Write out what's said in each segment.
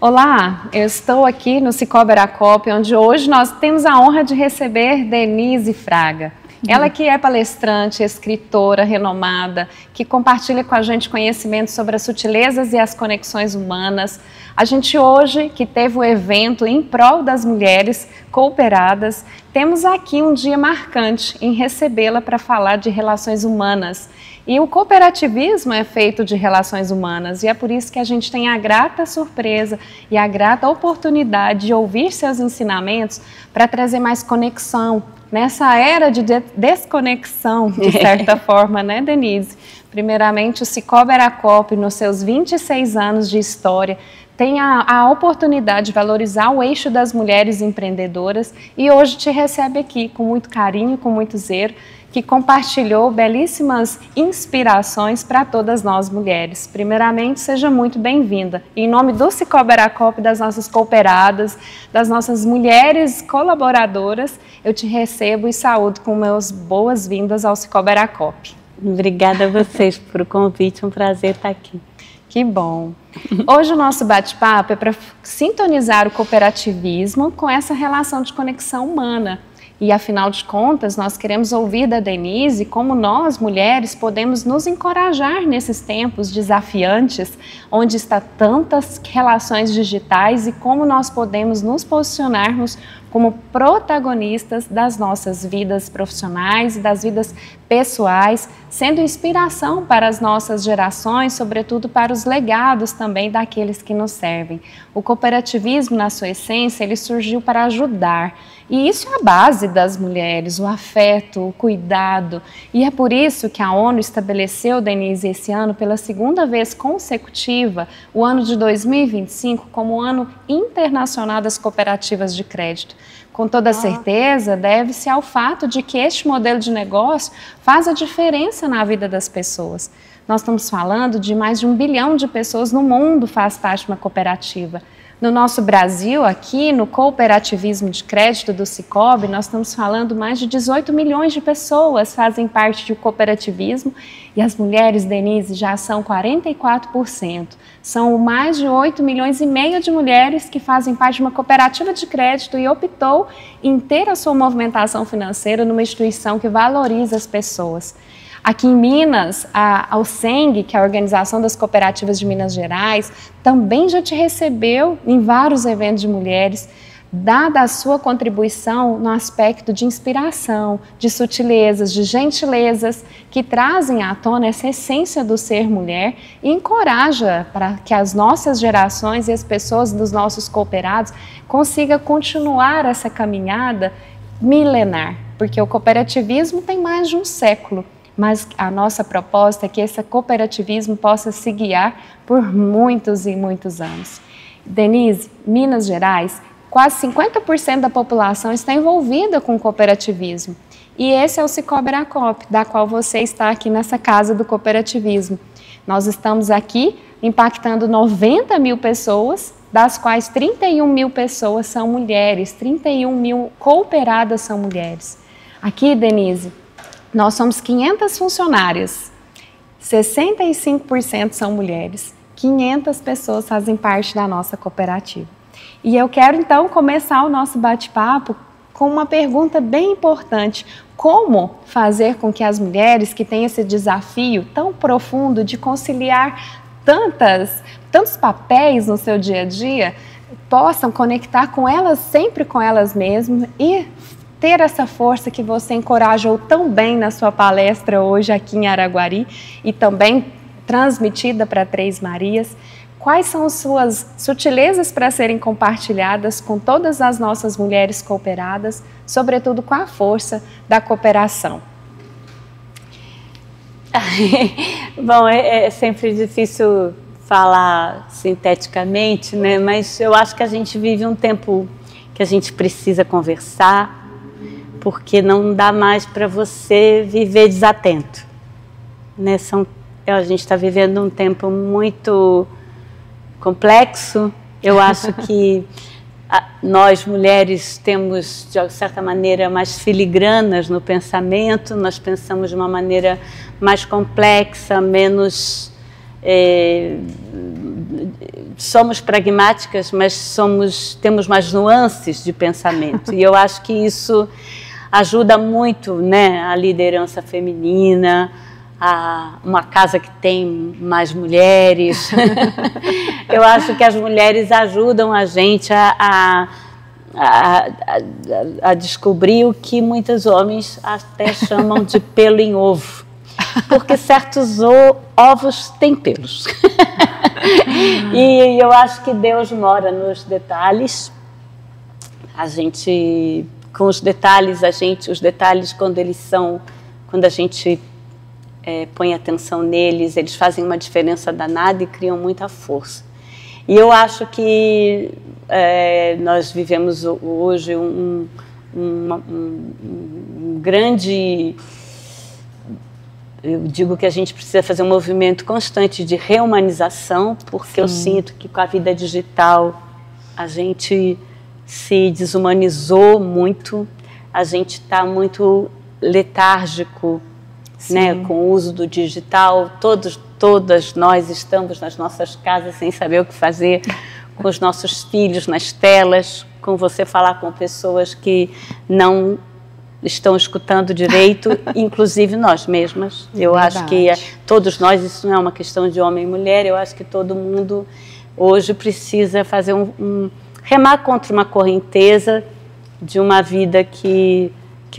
Olá, eu estou aqui no Cicobi Aracop, onde hoje nós temos a honra de receber Denise Fraga. Ela que é palestrante, escritora renomada, que compartilha com a gente conhecimentos sobre as sutilezas e as conexões humanas. A gente hoje, que teve o evento em prol das mulheres cooperadas, temos aqui um dia marcante em recebê-la para falar de relações humanas. E o cooperativismo é feito de relações humanas e é por isso que a gente tem a grata surpresa e a grata oportunidade de ouvir seus ensinamentos para trazer mais conexão nessa era de desconexão, de certa forma, né, Denise? Primeiramente, o Cicobi Aracop, nos seus 26 anos de história, tem a oportunidade de valorizar o eixo das mulheres empreendedoras e hoje te recebe aqui com muito carinho, com muito zelo, que compartilhou belíssimas inspirações para todas nós mulheres. Primeiramente, seja muito bem-vinda. Em nome do Cicobi Aracop, das nossas cooperadas, das nossas mulheres colaboradoras, eu te recebo e saúdo com meus boas-vindas ao Cicobi Aracop. Obrigada a vocês por o convite, um prazer estar aqui. Que bom! Hoje o nosso bate-papo é para sintonizar o cooperativismo com essa relação de conexão humana. E, afinal de contas, nós queremos ouvir da Denise como nós, mulheres, podemos nos encorajar nesses tempos desafiantes, onde está tantas relações digitais e como nós podemos nos posicionarmos como protagonistas das nossas vidas profissionais e das vidas pessoais, sendo inspiração para as nossas gerações, sobretudo para os legados também daqueles que nos servem. O cooperativismo, na sua essência, ele surgiu para ajudar. E isso é a base das mulheres, o afeto, o cuidado. E é por isso que a ONU estabeleceu, Denise, esse ano, pela segunda vez consecutiva, o ano de 2025, como o Ano Internacional das Cooperativas de Crédito. Com toda certeza, deve-se ao fato de que este modelo de negócio faz a diferença na vida das pessoas. Nós estamos falando de mais de 1 bilhão de pessoas no mundo faz parte de uma cooperativa. No nosso Brasil, aqui no cooperativismo de crédito do Cicobi, nós estamos falando mais de 18 milhões de pessoas fazem parte do cooperativismo e as mulheres, Denise, já são 44%. São mais de 8 milhões e meio de mulheres que fazem parte de uma cooperativa de crédito e optou em ter a sua movimentação financeira numa instituição que valoriza as pessoas. Aqui em Minas, a OCENG, que é a Organização das Cooperativas de Minas Gerais, também já te recebeu em vários eventos de mulheres, dada a sua contribuição no aspecto de inspiração, de sutilezas, de gentilezas, que trazem à tona essa essência do ser mulher e encoraja para que as nossas gerações e as pessoas dos nossos cooperados consigam continuar essa caminhada milenar, porque o cooperativismo tem mais de um século. Mas a nossa proposta é que esse cooperativismo possa se guiar por muitos e muitos anos. Denise, Minas Gerais, quase 50% da população está envolvida com o cooperativismo. E esse é o Cicobi Aracop, da qual você está aqui nessa casa do cooperativismo. Nós estamos aqui impactando 90 mil pessoas, das quais 31 mil pessoas são mulheres, 31 mil cooperadas são mulheres. Aqui, Denise, nós somos 500 funcionárias, 65% são mulheres, 500 pessoas fazem parte da nossa cooperativa. E eu quero então começar o nosso bate-papo com uma pergunta bem importante. Como fazer com que as mulheres que têm esse desafio tão profundo de conciliar tantos papéis no seu dia a dia, possam conectar com elas, sempre com elas mesmas e ter essa força que você encorajou tão bem na sua palestra hoje aqui em Araguari e também transmitida para Três Marias. Quais são as suas sutilezas para serem compartilhadas com todas as nossas mulheres cooperadas, sobretudo com a força da cooperação? Bom, é sempre difícil falar sinteticamente, né? Mas eu acho que a gente vive um tempo que a gente precisa conversar, porque não dá mais para você viver desatento, né? A gente está vivendo um tempo muito complexo. Eu acho que nós, mulheres, temos, de certa maneira, mais filigranas no pensamento, nós pensamos de uma maneira mais complexa, menos somos pragmáticas, mas temos mais nuances de pensamento. E eu acho que isso ajuda muito, né, a liderança feminina, uma casa que tem mais mulheres. Eu acho que as mulheres ajudam a gente a descobrir o que muitos homens até chamam de pelo em ovo, porque certos ovos têm pelos. E eu acho que Deus mora nos detalhes. A gente, com os detalhes, os detalhes quando a gente põe atenção neles, eles fazem uma diferença danada e criam muita força. E eu acho que nós vivemos hoje um grande... Eu digo que a gente precisa fazer um movimento constante de reumanização, porque eu sinto que com a vida digital a gente se desumanizou muito, a gente está muito letárgico, né, com o uso do digital. Todas nós estamos nas nossas casas sem saber o que fazer, com os nossos filhos nas telas, com você falar com pessoas que não estão escutando direito, inclusive nós mesmas. Eu acho que todos nós, isso não é uma questão de homem e mulher, eu acho que todo mundo hoje precisa fazer remar contra uma correnteza de uma vida que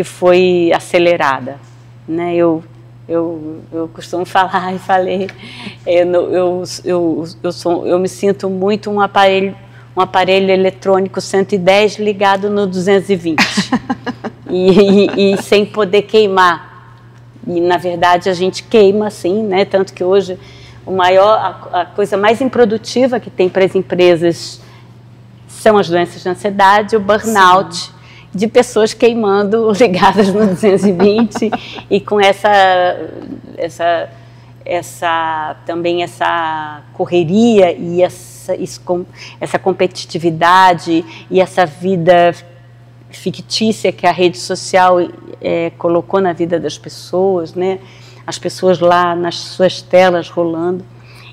foi acelerada, né? Eu costumo falar e falei, eu me sinto muito um aparelho eletrônico 110 ligado no 220 e sem poder queimar. E na verdade a gente queima assim, né? Tanto que hoje a coisa mais improdutiva que tem para as empresas são as doenças de ansiedade, o burnout, de pessoas queimando ligadas no 220 e com também essa correria e essa competitividade e essa vida fictícia que a rede social colocou na vida das pessoas, né? As pessoas lá nas suas telas rolando.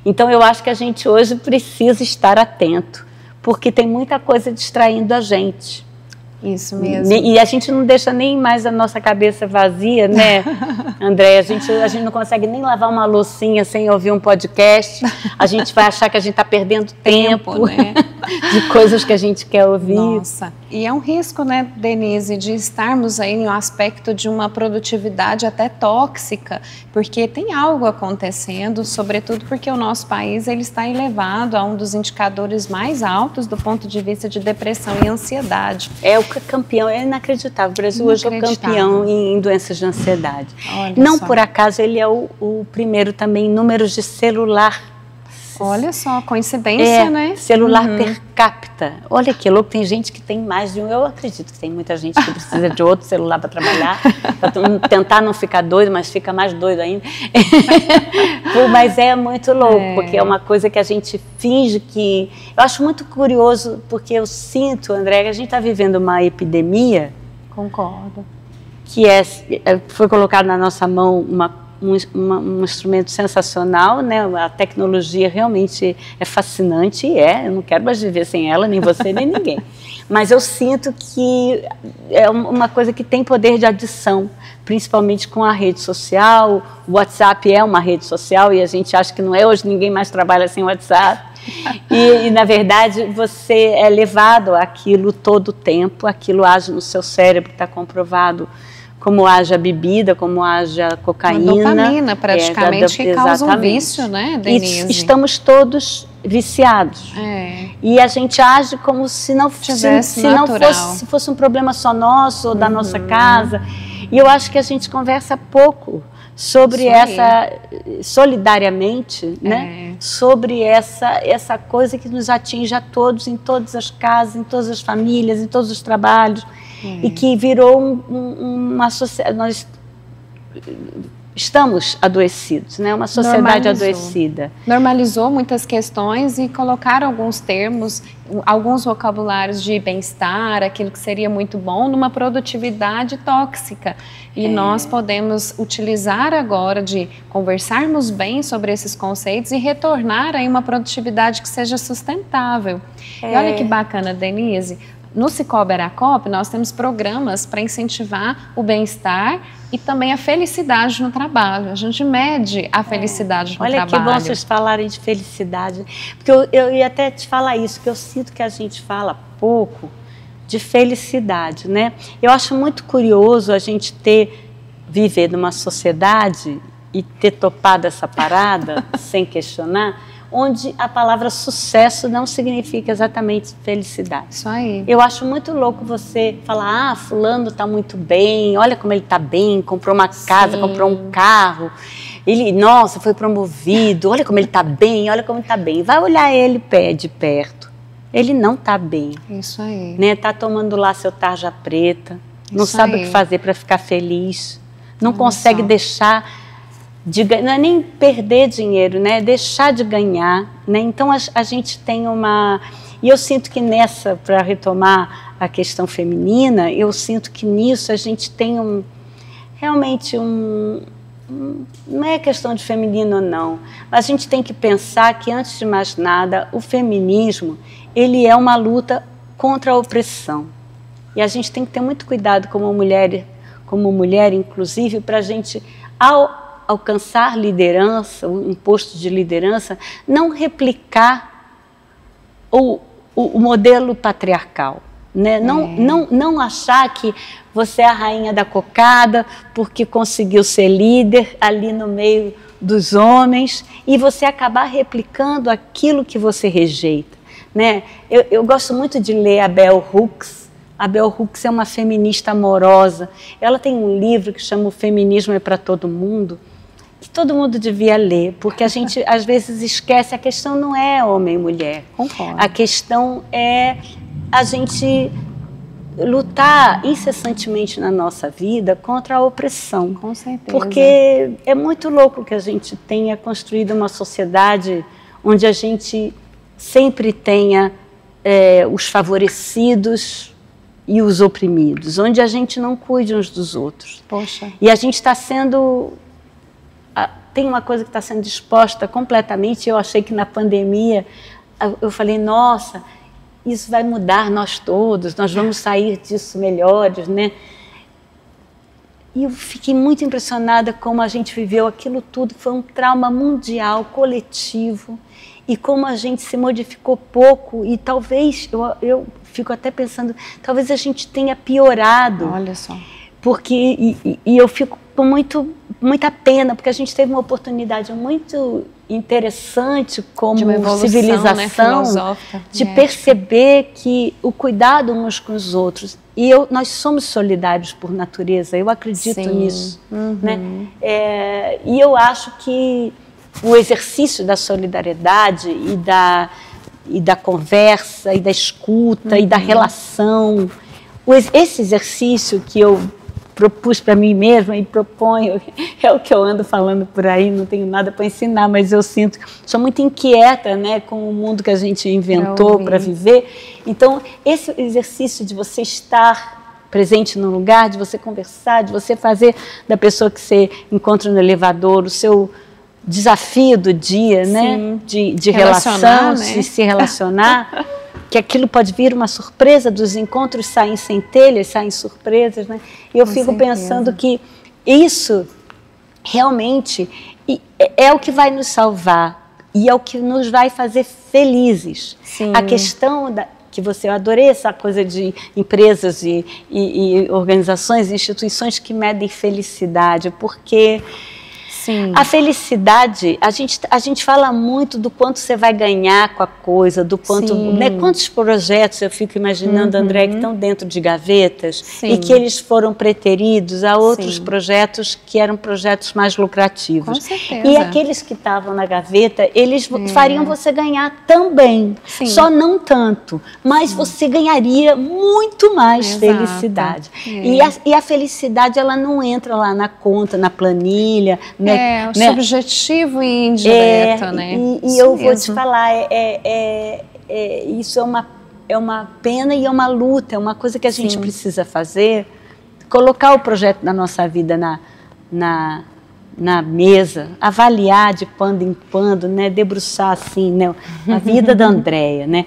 Então eu acho que a gente hoje precisa estar atento, porque tem muita coisa distraindo a gente. Isso mesmo. E a gente não deixa nem mais a nossa cabeça vazia, né, André? A gente não consegue nem lavar uma loucinha sem ouvir um podcast. A gente vai achar que a gente está perdendo tempo, né? De coisas que a gente quer ouvir. Nossa, e é um risco, né, Denise, de estarmos aí em um aspecto de uma produtividade até tóxica, porque tem algo acontecendo, sobretudo porque o nosso país ele está elevado a um dos indicadores mais altos do ponto de vista de depressão e ansiedade. É o campeão, é inacreditável. O Brasil hoje é o campeão em doenças de ansiedade. Olha não só. Por acaso ele é o primeiro também em números de celular. Olha só, coincidência, né? Celular per capita. Olha que louco, tem gente que tem mais de um. Eu acredito que tem muita gente que precisa de outro celular para trabalhar, para tentar não ficar doido, mas fica mais doido ainda. Mas é muito louco, porque é uma coisa que a gente finge que... Eu acho muito curioso, porque eu sinto, André, que a gente está vivendo uma epidemia. Concordo. Que foi colocado na nossa mão um instrumento sensacional, né? A tecnologia realmente é fascinante eu não quero mais viver sem ela, nem você, nem ninguém. Mas eu sinto que é uma coisa que tem poder de adição, principalmente com a rede social. O WhatsApp é uma rede social e a gente acha que não é, hoje ninguém mais trabalha sem WhatsApp. E na verdade, você é levado àquilo todo o tempo, aquilo age no seu cérebro, está comprovado, como age a bebida, como age a cocaína. Uma dopamina, praticamente, que causa um vício, né, Denise? E estamos todos viciados. E a gente age como se não fosse um problema só nosso ou da nossa casa. E eu acho que a gente conversa pouco sobre solidariamente, né? Sobre essa coisa que nos atinge a todos, em todas as casas, em todas as famílias, em todos os trabalhos. E que virou uma sociedade. Nós estamos adoecidos, né? Uma sociedade adoecida. Normalizou muitas questões e colocaram alguns termos, alguns vocabulários de bem-estar, aquilo que seria muito bom, numa produtividade tóxica. E nós podemos utilizar agora de conversarmos bem sobre esses conceitos e retornar aí uma produtividade que seja sustentável. E olha que bacana, Denise, no Cicobi Aracop nós temos programas para incentivar o bem-estar e também a felicidade no trabalho. A gente mede a felicidade no trabalho. Olha que bom vocês falarem de felicidade, porque eu ia até te falar isso, que eu sinto que a gente fala pouco de felicidade, né? Eu acho muito curioso a gente viver numa sociedade e ter topado essa parada, sem questionar, onde a palavra sucesso não significa exatamente felicidade. Isso aí. Eu acho muito louco você falar, fulano está muito bem, olha como ele está bem, comprou uma casa, comprou um carro, ele, nossa, foi promovido, olha como ele está bem, olha como ele está bem. Vai olhar ele de perto, ele não está bem. Isso aí. Né? Tá tomando lá seu tarja preta, não sabe o que fazer para ficar feliz, não consegue deixar não é nem perder dinheiro, né? Deixar de ganhar, né? Então a gente tem uma... E eu sinto que para retomar a questão feminina, eu sinto que nisso a gente tem realmente não é questão de feminino ou não, mas a gente tem que pensar que, antes de mais nada, o feminismo, ele é uma luta contra a opressão. E a gente tem que ter muito cuidado como mulher inclusive, para a gente, ao alcançar liderança, um posto de liderança, não replicar o modelo patriarcal. Né? Não achar que você é a rainha da cocada porque conseguiu ser líder ali no meio dos homens e você acabar replicando aquilo que você rejeita. Né? Eu gosto muito de ler a Bell Hooks. A Bell Hooks é uma feminista amorosa. Ela tem um livro que chama O Feminismo é para Todo Mundo, que todo mundo devia ler, porque a gente às vezes esquece, a questão não é homem e mulher. Concordo. A questão é a gente lutar incessantemente na nossa vida contra a opressão. Com certeza. Porque é muito louco que a gente tenha construído uma sociedade onde a gente sempre tenha os favorecidos e os oprimidos, onde a gente não cuide uns dos outros. Poxa. E a gente está sendo... Tem uma coisa que está sendo disposta completamente. Eu achei que na pandemia, eu falei, nossa, isso vai mudar nós todos, nós vamos sair disso melhores, né? E eu fiquei muito impressionada como a gente viveu aquilo tudo, foi um trauma mundial, coletivo, e como a gente se modificou pouco, e talvez, eu fico até pensando, talvez a gente tenha piorado. Olha só. Porque, e eu fico com muita pena, porque a gente teve uma oportunidade muito interessante como civilização, né, de perceber que o cuidado uns com os outros, e nós somos solidários por natureza, eu acredito nisso. Né? E eu acho que o exercício da solidariedade e da conversa, e da escuta, e da relação, esse exercício que eu propus para mim mesma e proponho, é o que eu ando falando por aí, não tenho nada para ensinar, mas eu sinto, sou muito inquieta, né, com o mundo que a gente inventou para viver. Então, esse exercício de você estar presente no lugar, de você conversar, de você fazer da pessoa que você encontra no elevador o seu desafio do dia, né, de relação, né? De se relacionar, que aquilo pode vir uma surpresa, dos encontros saem centelhas, saem surpresas, né? E eu fico pensando que isso realmente é o que vai nos salvar e é o que nos vai fazer felizes. Sim. A questão que eu adorei essa coisa de empresas e organizações, instituições que medem felicidade, porque Sim. A felicidade, a gente fala muito do quanto você vai ganhar com a coisa, do quanto, né, quantos projetos eu fico imaginando, André, que estão dentro de gavetas e que eles foram preteridos a outros projetos que eram projetos mais lucrativos. Com certeza. E aqueles que estavam na gaveta, eles fariam você ganhar também, só não tanto, mas você ganharia muito mais felicidade. E a felicidade, ela não entra lá na conta, na planilha, né? Subjetivo e indireto, né? E eu vou te falar, isso é uma pena e é uma luta, é uma coisa que a gente precisa fazer, colocar o projeto da nossa vida na mesa, avaliar de quando em quando, né? Debruçar assim, né? A vida da Andréia, né?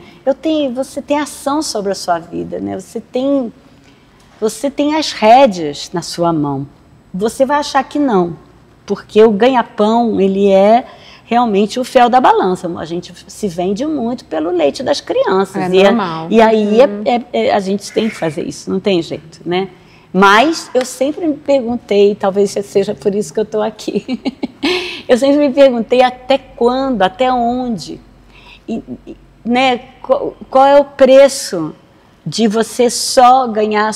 Você tem ação sobre a sua vida, né? Você tem as rédeas na sua mão. Você vai achar que não, porque o ganha-pão, ele é realmente o fel da balança. A gente se vende muito pelo leite das crianças. É normal. E aí a gente tem que fazer isso, não tem jeito, né? Mas eu sempre me perguntei, talvez seja por isso que eu estou aqui, eu sempre me perguntei até quando, até onde, né? Qual é o preço de você só ganhar.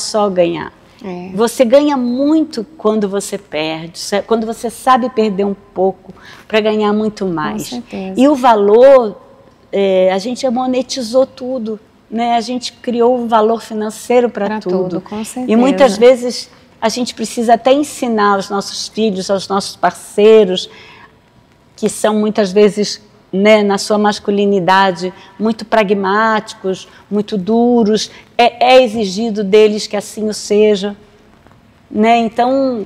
Você ganha muito quando você perde, quando você sabe perder um pouco para ganhar muito mais. Com certeza. E o valor, a gente monetizou tudo, né? A gente criou um valor financeiro para tudo. Com certeza. E muitas vezes a gente precisa até ensinar aos nossos filhos, aos nossos parceiros, que são muitas vezes, né, na sua masculinidade, muito pragmáticos, muito duros, é exigido deles que assim o seja, né? Então,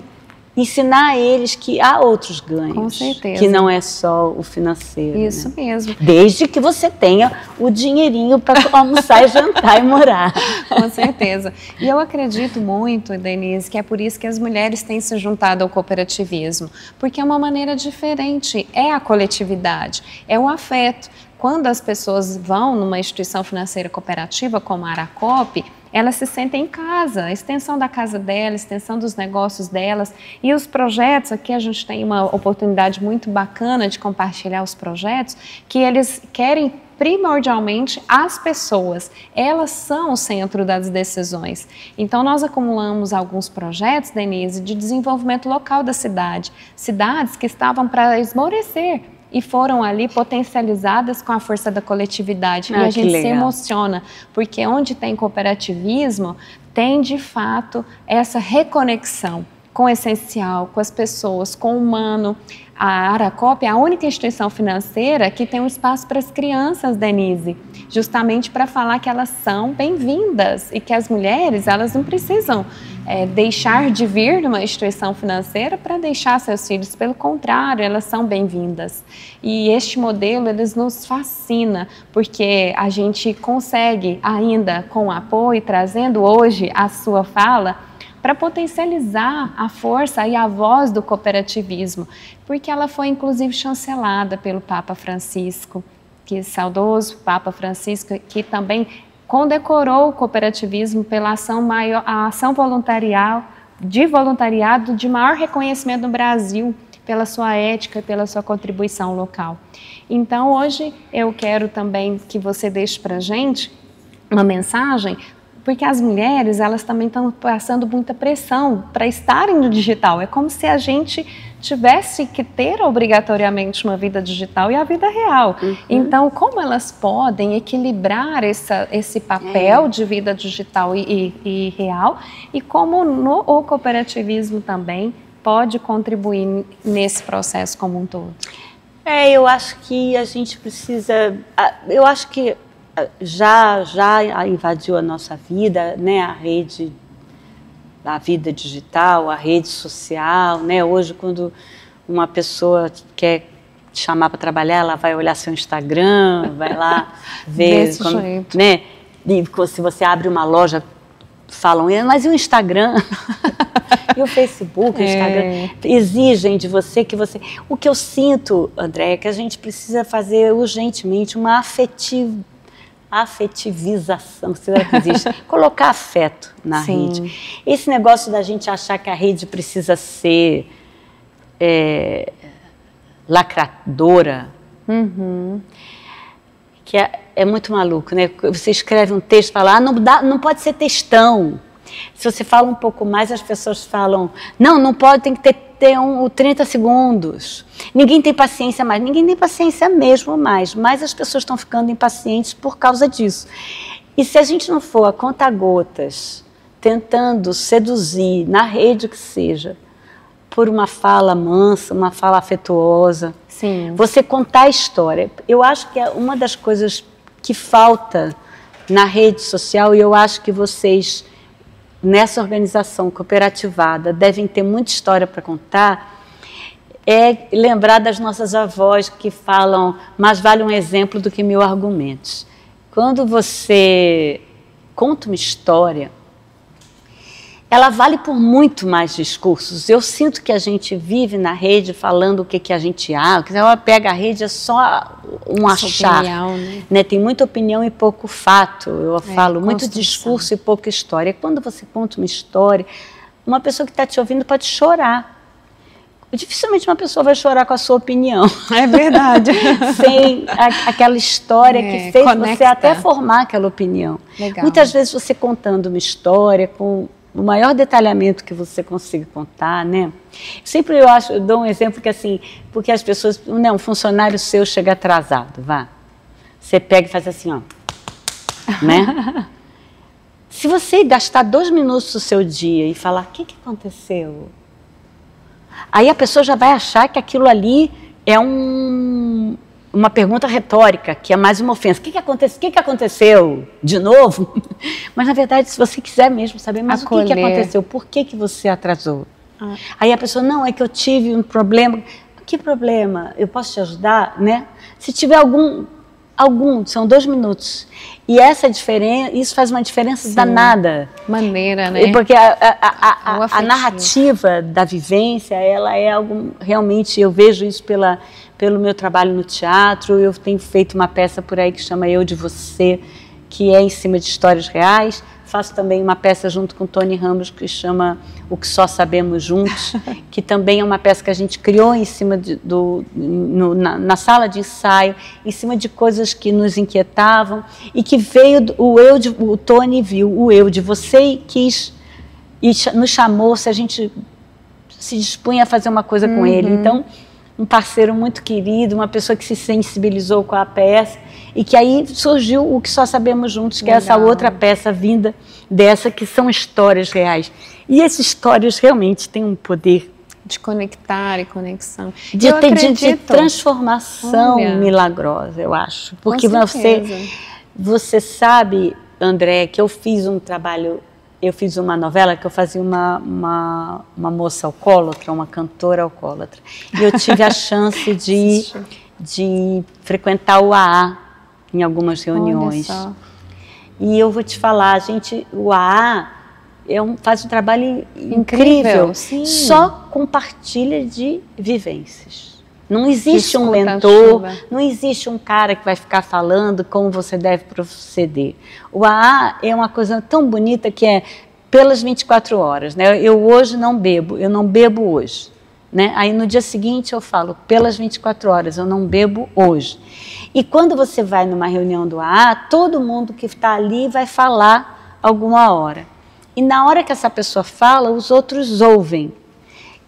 ensinar a eles que há outros ganhos, com certeza, que não é só o financeiro. Isso, né? Mesmo. Desde que você tenha o dinheirinho para almoçar, jantar e morar. Com certeza. E eu acredito muito, Denise, que é por isso que as mulheres têm se juntado ao cooperativismo, porque é uma maneira diferente, é a coletividade, é o afeto. Quando as pessoas vão numa instituição financeira cooperativa como a Aracop, elas se sentem em casa, a extensão da casa delas, a extensão dos negócios delas. E os projetos, aqui a gente tem uma oportunidade muito bacana de compartilhar os projetos, que eles querem primordialmente as pessoas. Elas são o centro das decisões. Então, nós acumulamos alguns projetos, Denise, de desenvolvimento local da cidade. Cidades que estavam para esmorecer e foram ali potencializadas com a força da coletividade. E a gente se emociona, porque onde tem cooperativismo, tem de fato essa reconexão com o essencial, com as pessoas, com o humano. A Aracop é a única instituição financeira que tem um espaço para as crianças, Denise, justamente para falar que elas são bem-vindas e que as mulheres, elas não precisam deixar de vir numa instituição financeira para deixar seus filhos, pelo contrário, elas são bem-vindas. E este modelo, eles nos fascina, porque a gente consegue ainda, com apoio, trazendo hoje a sua fala, para potencializar a força e a voz do cooperativismo, porque ela foi inclusive chancelada pelo Papa Francisco, que saudoso Papa Francisco, que também condecorou o cooperativismo pela ação maior, a ação voluntariado de maior reconhecimento no Brasil, pela sua ética e pela sua contribuição local. Então hoje eu quero também que você deixe para a gente uma mensagem, porque as mulheres, elas também estão passando muita pressão para estarem no digital. É como se a gente tivesse que ter obrigatoriamente uma vida digital e a vida real. Então, como elas podem equilibrar esse papel de vida digital e real, e como o cooperativismo também pode contribuir nesse processo como um todo? Eu acho que a gente precisa... Eu acho que já invadiu a nossa vida, né, a vida digital, a rede social, né? Hoje, quando uma pessoa quer te chamar para trabalhar, ela vai olhar seu Instagram, vai lá ver, né? E se você abre uma loja, falam, mas e o Instagram? E o Facebook, o Instagram, exigem de você que você... O que eu sinto, André, é que a gente precisa fazer urgentemente uma afetivização, será que existe? Colocar afeto na rede. Esse negócio da gente achar que a rede precisa ser lacradora, que é muito maluco, né? Você escreve um texto e fala, não pode ser textão. Se você fala um pouco mais, as pessoas falam, não pode, tem que ter 30 segundos. Ninguém tem paciência mais. Ninguém tem paciência mesmo mais, mas as pessoas estão ficando impacientes por causa disso. E se a gente não for a conta-gotas, tentando seduzir, na rede que seja, por uma fala mansa, uma fala afetuosa, sim, você contar a história. Eu acho que é uma das coisas que falta na rede social, e eu acho que vocês, nessa organização cooperativada, devem ter muita história para contar, é lembrar das nossas avós que falam, mais vale um exemplo do que 1000 argumentos. Quando você conta uma história, ela vale por muito mais discursos. Eu sinto que a gente vive na rede falando o que a gente acha. Se ela pega a rede, é só um achar. Opinião, né? Tem muita opinião e pouco fato. Eu falo muito discurso e pouca história. Quando você conta uma história, uma pessoa que está te ouvindo pode chorar. Dificilmente uma pessoa vai chorar com a sua opinião. É verdade. Sem aquela história que fez conecta. Você até formar aquela opinião. Legal. Muitas vezes você contando uma história com o maior detalhamento que você consiga contar, né? Sempre eu dou um exemplo que assim, porque as pessoas, um funcionário seu chega atrasado, você pega e faz assim, ó, né? Se você gastar 2 minutos do seu dia e falar, o que aconteceu? Aí a pessoa já vai achar que aquilo ali é uma pergunta retórica, que é mais uma ofensa. O que aconteceu? De novo? Mas, na verdade, se você quiser mesmo saber, mas o que aconteceu? Por que você atrasou? Aí a pessoa, não, é que eu tive um problema. Que problema? Eu posso te ajudar? Né? Se tiver algum, são 2 minutos. E essa diferença, isso faz uma diferença danada. Maneira, né? Porque a narrativa da vivência, ela é algo, realmente, eu vejo isso pelo meu trabalho no teatro. Eu tenho feito uma peça por aí que chama Eu de Você, que é em cima de histórias reais. Faço também uma peça junto com Tony Ramos que chama O Que Só Sabemos Juntos, que também é uma peça que a gente criou em cima na sala de ensaio, em cima de coisas que nos inquietavam, e que veio o Tony viu o Eu de Você e quis, e nos chamou, se a gente se dispunha a fazer uma coisa com ele. Então, um parceiro muito querido, uma pessoa que se sensibilizou com a peça, e que aí surgiu O Que Só Sabemos Juntos, que é essa outra peça vinda dessa, que são histórias reais. E essas histórias realmente têm um poder de conectar e conexão. De transformação milagrosa, eu acho. Porque você sabe, André, que eu fiz um trabalho, eu fiz uma novela que eu fazia uma moça alcoólatra, uma cantora alcoólatra. E eu tive a chance de frequentar o AA em algumas reuniões. E eu vou te falar, o AA faz um trabalho incrível. Só compartilha de vivências. Não existe um mentor, não existe um cara que vai ficar falando como você deve proceder. O AA é uma coisa tão bonita que é pelas 24 horas. Né? Eu hoje não bebo, eu não bebo hoje. Né? Aí no dia seguinte eu falo, pelas 24 horas, eu não bebo hoje. E quando você vai numa reunião do AA, todo mundo que está ali vai falar alguma hora. E na hora que essa pessoa fala, os outros ouvem.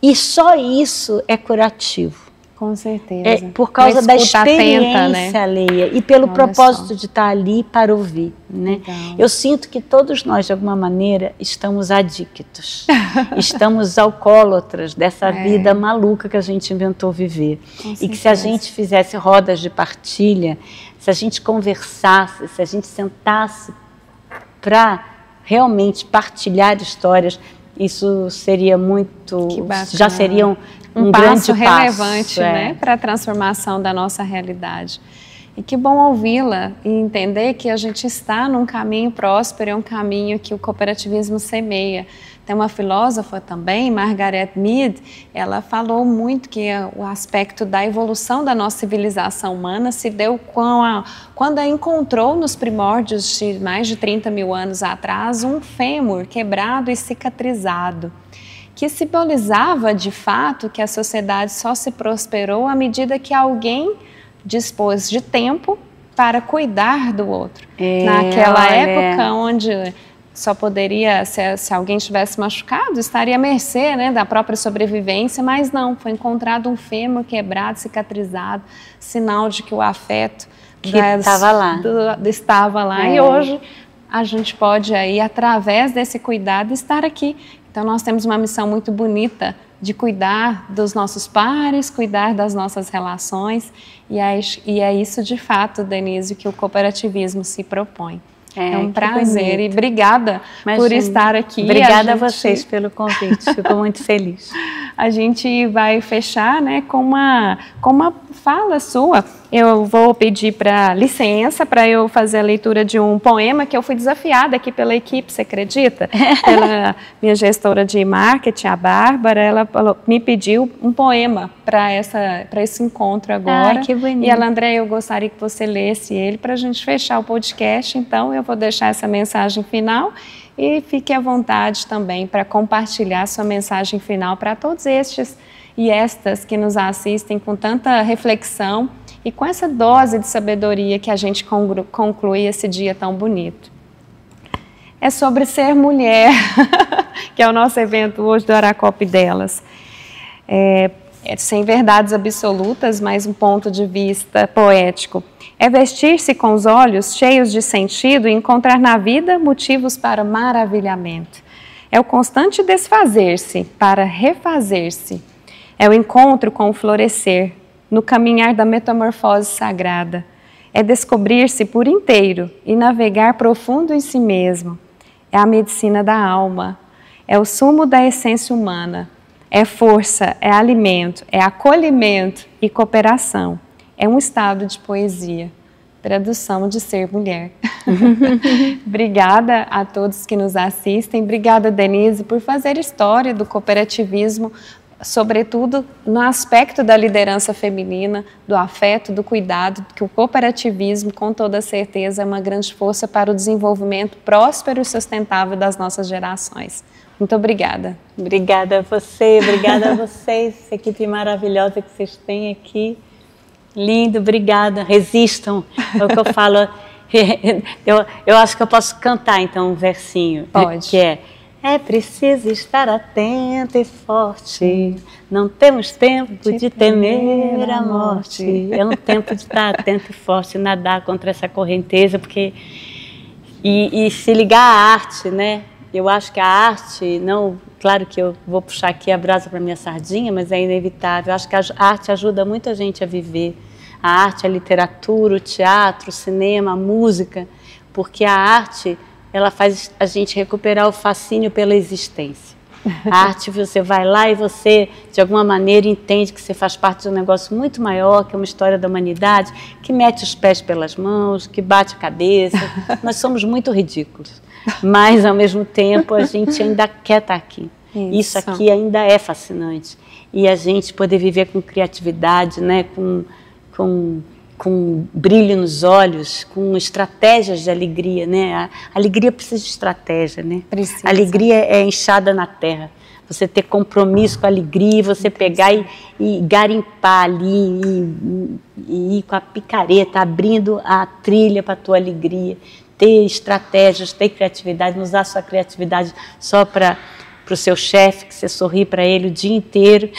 E só isso é curativo. Com certeza. Por causa da experiência alheia e pelo propósito de estar ali para ouvir. Né? Eu sinto que todos nós, de alguma maneira, estamos adictos. Estamos alcoólatras dessa vida maluca que a gente inventou viver. E que se a gente fizesse rodas de partilha, se a gente conversasse, se a gente sentasse para realmente partilhar histórias, isso seria muito... Já seria um grande passo relevante, né, para a transformação da nossa realidade. E que bom ouvi-la e entender que a gente está num caminho próspero, é um caminho que o cooperativismo semeia. Tem uma filósofa também, Margaret Mead, ela falou muito que o aspecto da evolução da nossa civilização humana se deu quando ela encontrou nos primórdios de mais de 30 mil anos atrás um fêmur quebrado e cicatrizado. que simbolizava de fato que a sociedade só se prosperou à medida que alguém dispôs de tempo para cuidar do outro. Naquela época onde só poderia, se alguém estivesse machucado, estaria à mercê, né, da própria sobrevivência, mas não, foi encontrado um fêmur quebrado, cicatrizado, sinal de que o afeto estava lá. Estava lá. E hoje a gente pode aí, através desse cuidado, estar aqui. Então nós temos uma missão muito bonita de cuidar dos nossos pares, cuidar das nossas relações, e é isso de fato, Denise, que o cooperativismo se propõe. É um prazer e obrigada por estar aqui. Obrigada a vocês pelo convite, fico muito feliz. A gente vai fechar, né, com uma fala sua. Eu vou pedir licença para eu fazer a leitura de um poema que eu fui desafiada aqui pela equipe, você acredita? Pela minha gestora de marketing, a Bárbara, ela me pediu um poema para esse encontro agora. Que bonito. E ela, André, eu gostaria que você lesse ele para a gente fechar o podcast, então eu vou deixar essa mensagem final e fique à vontade também para compartilhar sua mensagem final para todos estes e estas que nos assistem com tanta reflexão e com essa dose de sabedoria que a gente conclui esse dia tão bonito. É sobre ser mulher, que é o nosso evento hoje do Aracope Delas. Sem verdades absolutas, mas um ponto de vista poético. É vestir-se com os olhos cheios de sentido e encontrar na vida motivos para maravilhamento. É o constante desfazer-se para refazer-se. É o encontro com o florescer, no caminhar da metamorfose sagrada. É descobrir-se por inteiro e navegar profundo em si mesmo. É a medicina da alma. É o sumo da essência humana. É força, é alimento, é acolhimento e cooperação. É um estado de poesia. Tradução de ser mulher. Obrigada a todos que nos assistem. Obrigada, Denise, por fazer história do cooperativismo, sobretudo no aspecto da liderança feminina, do afeto, do cuidado, que o cooperativismo, com toda certeza, é uma grande força para o desenvolvimento próspero e sustentável das nossas gerações. Muito obrigada. Obrigada a você, obrigada a vocês, essa equipe maravilhosa que vocês têm aqui. Lindo, obrigada. Resistam, é o que eu falo. Eu acho que eu posso cantar então um versinho. Pode. Que é preciso estar atento e forte, não temos tempo de temer a morte. É um tempo de estar atento e forte, nadar contra essa correnteza, porque e se ligar à arte, né? Eu acho que a arte, não, claro que eu vou puxar aqui a brasa para minha sardinha, mas é inevitável. Eu acho que a arte ajuda muita gente a viver. A arte, a literatura, o teatro, o cinema, a música, porque a arte, ela faz a gente recuperar o fascínio pela existência. A arte, você vai lá e você, de alguma maneira, entende que você faz parte de um negócio muito maior, que é uma história da humanidade, que mete os pés pelas mãos, que bate a cabeça. Nós somos muito ridículos, mas, ao mesmo tempo, a gente ainda quer estar aqui. Isso aqui ainda é fascinante. E a gente poder viver com criatividade, né, com brilho nos olhos, com estratégias de alegria, né? A alegria precisa de estratégia, né? Precisa. A alegria é enxada na terra. Você ter compromisso com a alegria, você pegar e garimpar ali, e ir com a picareta, abrindo a trilha para a tua alegria, ter estratégias, ter criatividade, não usar a sua criatividade só para o seu chefe, que você sorri para ele o dia inteiro.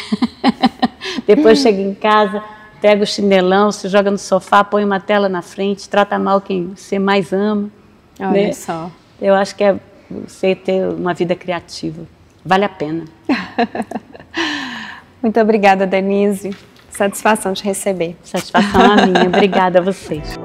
Depois chega em casa, pega o chinelão, se joga no sofá, põe uma tela na frente, trata mal quem você mais ama. Olha, né? Só. Eu acho que é você ter uma vida criativa. Vale a pena. Muito obrigada, Denise. Satisfação de receber. Satisfação a minha. Obrigada a vocês.